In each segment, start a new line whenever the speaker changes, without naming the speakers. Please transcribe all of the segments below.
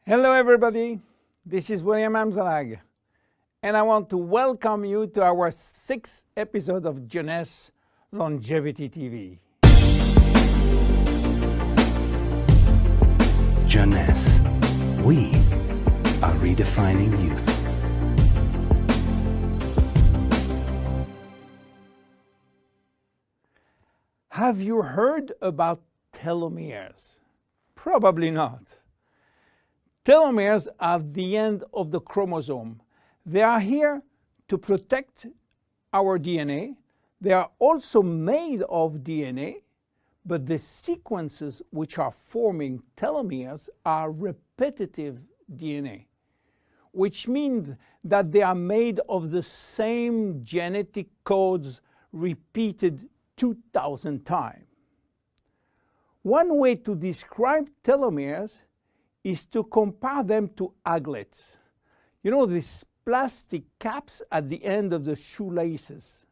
Hello everybody, this is William Amzalag, and I want to welcome you to our 6th episode of Jeunesse Longevity TV.
Jeunesse, we are redefining youth.
Have you heard about telomeres? Probably not. Telomeres are the end of the chromosome. They are here to protect our DNA. They are also made of DNA, but the sequences which are forming telomeres are repetitive DNA, which means that they are made of the same genetic codes repeated 2,000 times. One way to describe telomeres is to compare them to aglets. You know, these plastic caps at the end of the shoelaces.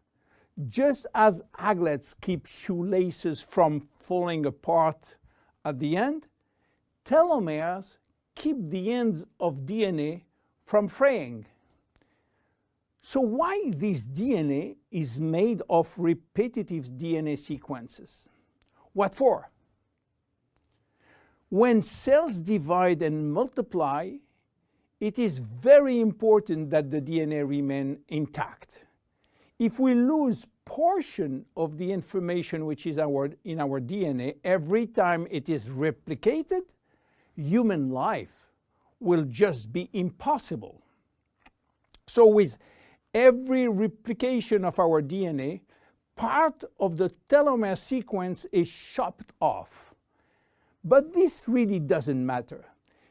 Just as aglets keep shoelaces from falling apart at the end, telomeres keep the ends of DNA from fraying. So why this DNA is made of repetitive DNA sequences? What for? When cells divide and multiply, it is very important that the DNA remain intact. If we lose portion of the information which is in our DNA every time it is replicated, human life will just be impossible. So with every replication of our DNA, part of the telomere sequence is chopped off. But this really doesn't matter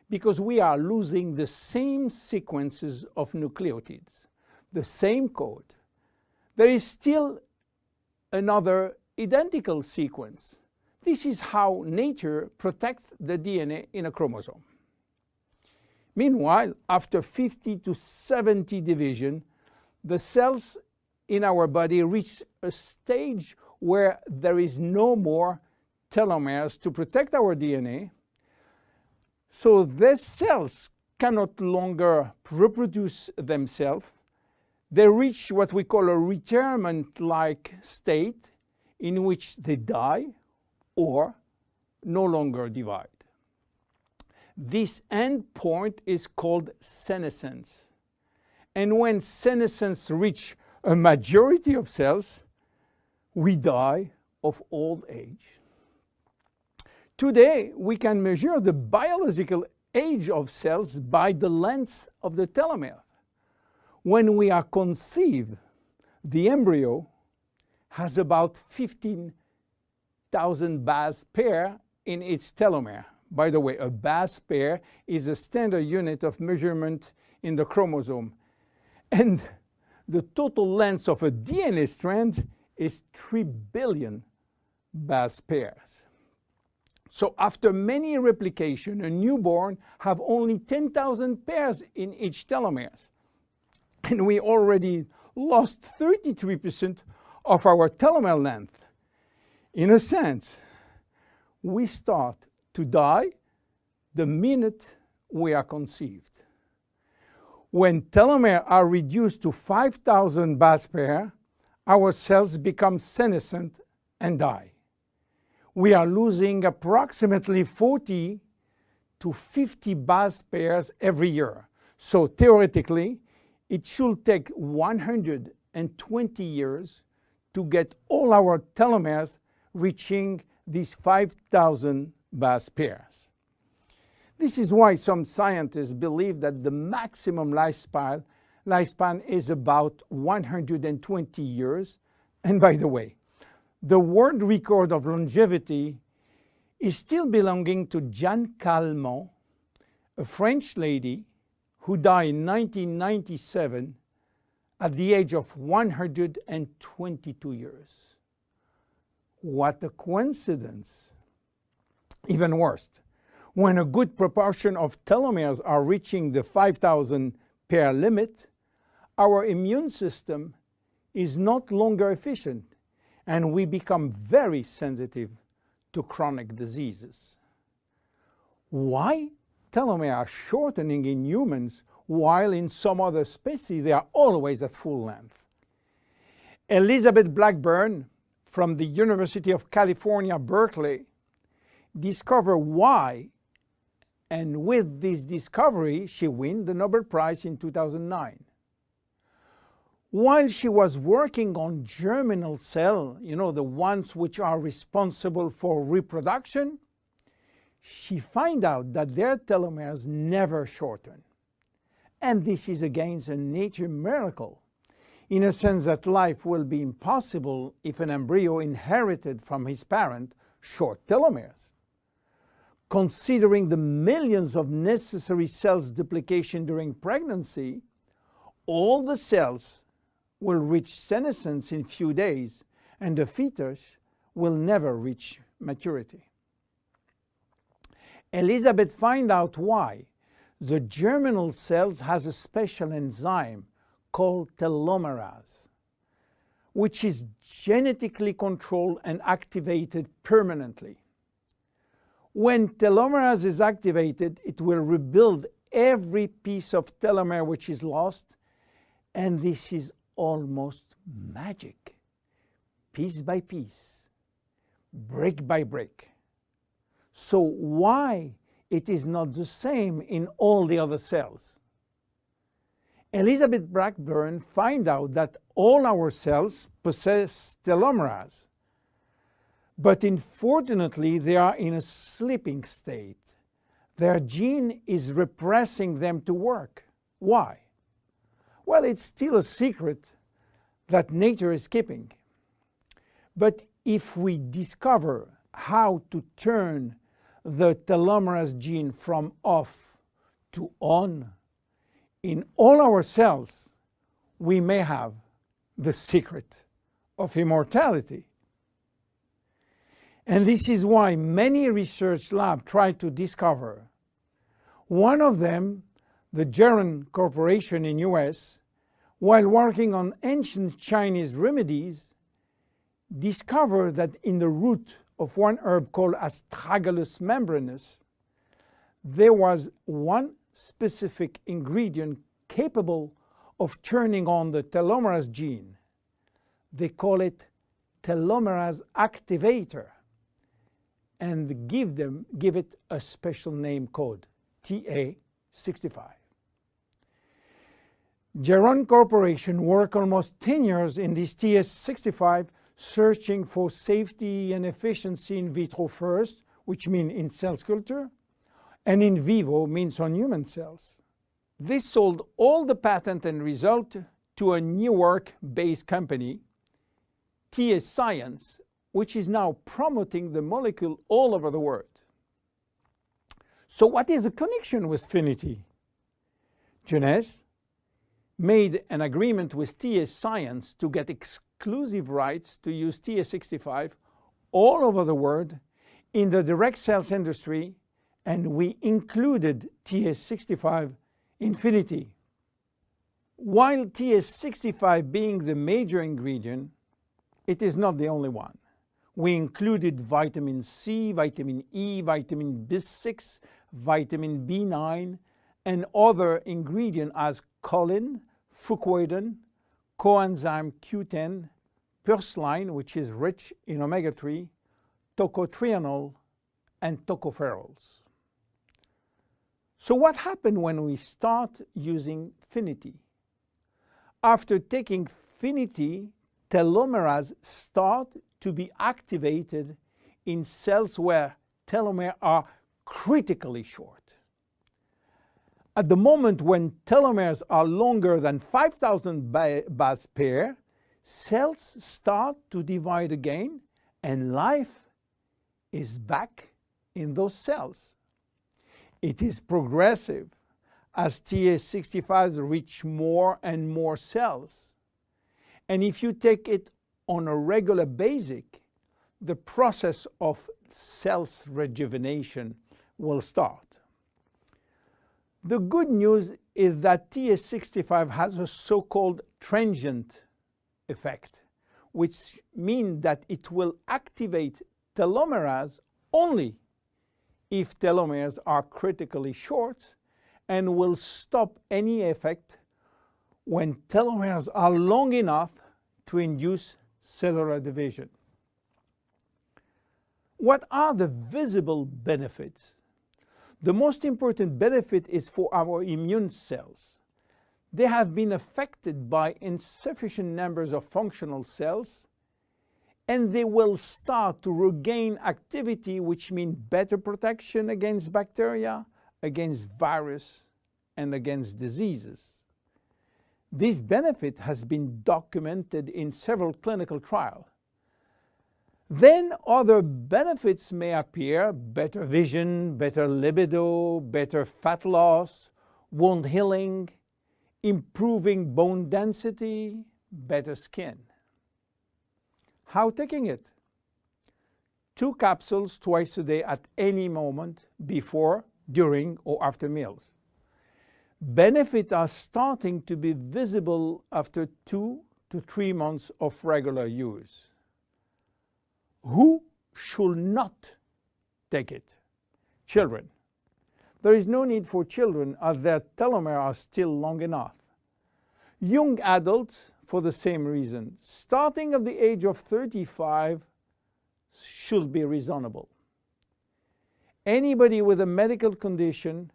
because we are losing the same sequences of nucleotides, the same code. There is still another identical sequence. This is how nature protects the DNA in a chromosome. Meanwhile, after 50 to 70 division, the cells in our body reach a stage where there is no more telomeres to protect our DNA, so these cells cannot longer reproduce themselves. They reach what we call a retirement-like state in which they die or no longer divide. This end point is called senescence. And when senescence reaches a majority of cells, we die of old age. Today, we can measure the biological age of cells by the length of the telomere. When we are conceived, the embryo has about 15,000 base pair in its telomere. By the way, a base pair is a standard unit of measurement in the chromosome. And the total length of a DNA strand is 3 billion base pairs. So after many replications, a newborn have only 10,000 pairs in each telomeres. And we already lost 33% of our telomere length. In a sense, we start to die the minute we are conceived. When telomeres are reduced to 5,000 base pairs, our cells become senescent and die. We are losing approximately 40 to 50 base pairs every year. So theoretically, it should take 120 years to get all our telomeres reaching these 5,000 base pairs. This is why some scientists believe that the maximum lifespan is about 120 years. And by the way, the world record of longevity is still belonging to Jeanne Calment, a French lady who died in 1997 at the age of 122 years. What a coincidence! Even worse, when a good proportion of telomeres are reaching the 5,000 pair limit, our immune system is not longer efficient, and we become very sensitive to chronic diseases. Why telomeres are shortening in humans, while in some other species they are always at full length. Elizabeth Blackburn from the University of California, Berkeley, discovered why, and with this discovery, she won the Nobel Prize in 2009. While she was working on germinal cells, the ones which are responsible for reproduction, she found out that their telomeres never shorten. And this is against a nature miracle, in a sense that life will be impossible if an embryo inherited from his parent short telomeres. Considering the millions of necessary cells duplication during pregnancy, all the cells will reach senescence in few days, and the fetus will never reach maturity. Elizabeth found out why. The germinal cells has a special enzyme called telomerase, which is genetically controlled and activated permanently. When telomerase is activated, it will rebuild every piece of telomere which is lost, and this is almost magic. Piece by piece, brick by brick. So why it is not the same in all the other cells? Elizabeth Blackburn found out that all our cells possess telomerase, but unfortunately they are in a sleeping state. Their gene is repressing them to work. Why? Well, it's still a secret that nature is keeping. But if we discover how to turn the telomerase gene from off to on in all our cells, we may have the secret of immortality. And this is why many research labs try to discover. One of them, the Geron Corporation in US, while working on ancient Chinese remedies, discovered that in the root of one herb called Astragalus membranus, there was one specific ingredient capable of turning on the telomerase gene. They call it telomerase activator, and give it a special name code, TA65. Geron Corporation worked almost 10 years in this TA65, searching for safety and efficiency in vitro first, which means in cell culture, and in vivo means on human cells. This sold all the patent and result to a New York-based company, TA Science, which is now promoting the molecule all over the world. So what is the connection with Finity? Jeunesse made an agreement with TA Science to get exclusive rights to use TA65 all over the world in the direct cells industry, and we included TA65 in Finity. While TA65 being the major ingredient, it is not the only one. We included vitamin C, vitamin E, vitamin B6, vitamin B9, and other ingredients as choline, fucoidan, coenzyme Q10, purslane, which is rich in omega-3, tocotrienol, and tocopherols. So what happened when we start using Finity? After taking Finity, telomerase start to be activated in cells where telomeres are critically short. At the moment when telomeres are longer than 5,000 base pair, cells start to divide again, and life is back in those cells. It is progressive as TA65 reach more and more cells. And if you take it on a regular basis, the process of cells rejuvenation will start. The good news is that TA65 has a so-called transient effect, which means that it will activate telomerase only if telomeres are critically short and will stop any effect when telomeres are long enough to induce cellular division. What are the visible benefits? The most important benefit is for our immune cells. They have been affected by insufficient numbers of functional cells, and they will start to regain activity, which means better protection against bacteria, against virus, and against diseases. This benefit has been documented in several clinical trials. Then other benefits may appear: better vision, better libido, better fat loss, wound healing, improving bone density, better skin. How taking it? 2 capsules twice a day at any moment, before, during, or after meals. Benefits are starting to be visible after 2 to 3 months of regular use. Who should not take it? Children. There is no need for children, as their telomeres are still long enough. Young adults, for the same reason, starting at the age of 35, should be reasonable. Anybody with a medical condition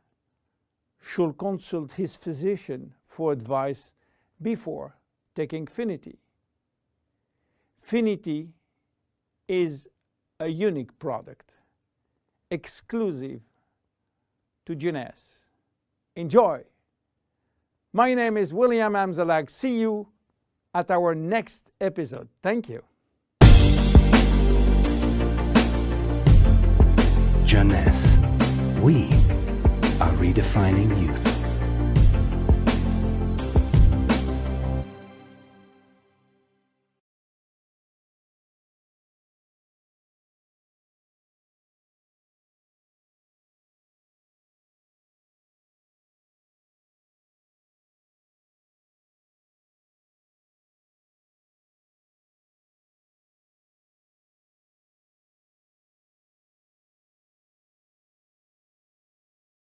should consult his physician for advice before taking Finity. Finity is a unique product, exclusive to Jeunesse. Enjoy! My name is William Amzalag. See you at our next episode. Thank you.
Jeunesse. We are redefining youth.